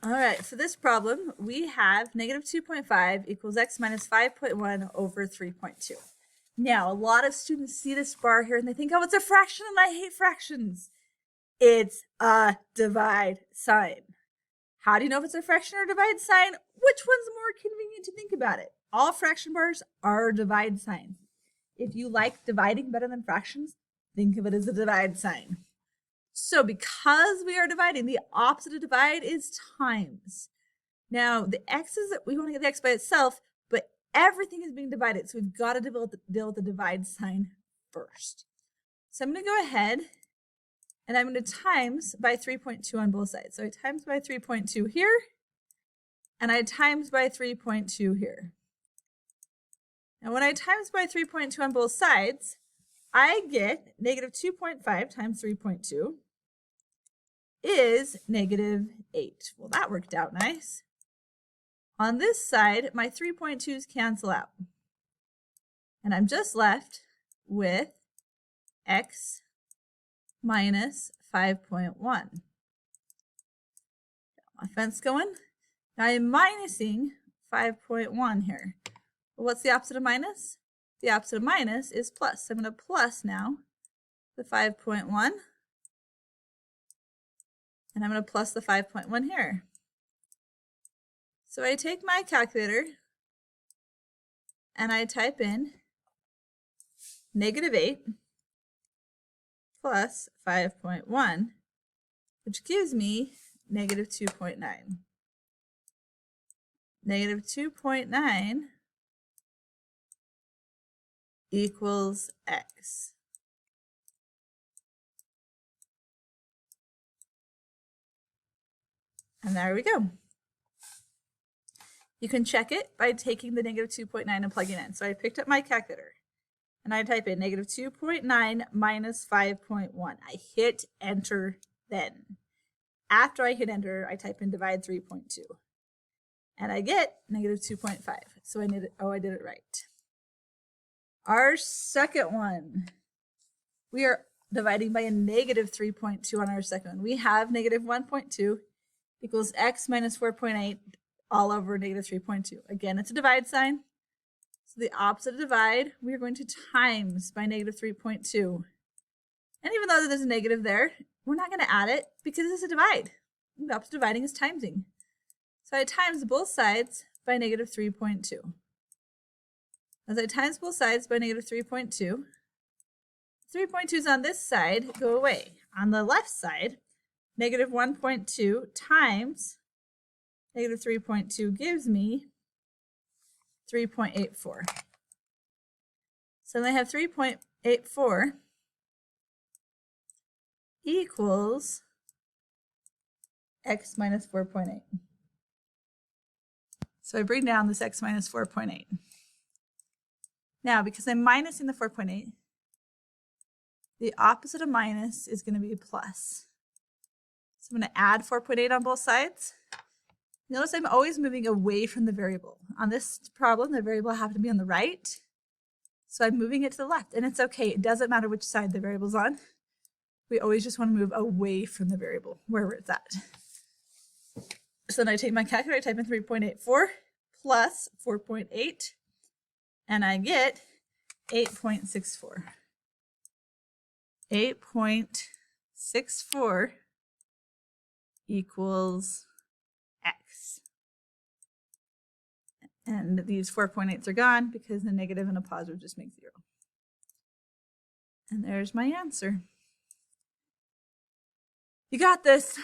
All right, for this problem, we have negative 2.5 equals x minus 5.1 over 3.2. Now, a lot of students see this bar here and they think, oh, it's a fraction and I hate fractions. It's a divide sign. How do you know if it's a fraction or a divide sign? Which one's more convenient to think about it? All fraction bars are divide signs. If you like dividing better than fractions, think of it as a divide sign. So because we are dividing, the opposite of divide is times. Now, the x's, we want to get the x by itself, but everything is being divided. So we've got to deal with the divide sign first. So I'm going to go ahead and I'm going to times by 3.2 on both sides. So I times by 3.2 here, and I times by 3.2 here. Now when I times by 3.2 on both sides, I get negative 2.5 times 3.2 is negative 8. Well, that worked out nice. On this side, my 3.2's cancel out. And I'm just left with x minus 5.1. Got my fence going. Now I'm minusing 5.1 here. Well, what's the opposite of minus? The opposite of minus is plus. So I'm going to plus now the 5.1. And I'm going to plus the 5.1 here. So I take my calculator and I type in negative 8 plus 5.1, which gives me negative 2.9. Negative 2.9 equals x. And there we go. You can check it by taking the negative 2.9 and plugging in. So I picked up my calculator and I type in negative 2.9 minus 5.1. I hit enter then. After I hit enter, I type in divide 3.2. And I get negative 2.5. So I did it right. Our second one, we are dividing by a negative 3.2 on our second one. We have negative 1.2 equals x minus 4.8 all over negative 3.2. Again, it's a divide sign. So the opposite of divide, we are going to times by negative 3.2. And even though there's a negative there, we're not going to add it because it's a divide. The opposite of dividing is timesing. So I times both sides by negative 3.2. As I times both sides by negative 3.2, 3.2's on this side go away. On the left side, negative 1.2 times negative 3.2 gives me 3.84. So then I have 3.84 equals x minus 4.8. So I bring down this x minus 4.8. Now, because I'm minusing the 4.8, the opposite of minus is going to be plus. So I'm going to add 4.8 on both sides. Notice I'm always moving away from the variable. On this problem, the variable happened to be on the right. So I'm moving it to the left, and it's okay. It doesn't matter which side the variable's on. We always just want to move away from the variable, wherever it's at. So then I take my calculator, I type in 3.84 plus 4.8, and I get 8.64. 8.64 equals x. And these 4.8s are gone because the negative and a positive just make 0. And there's my answer. You got this.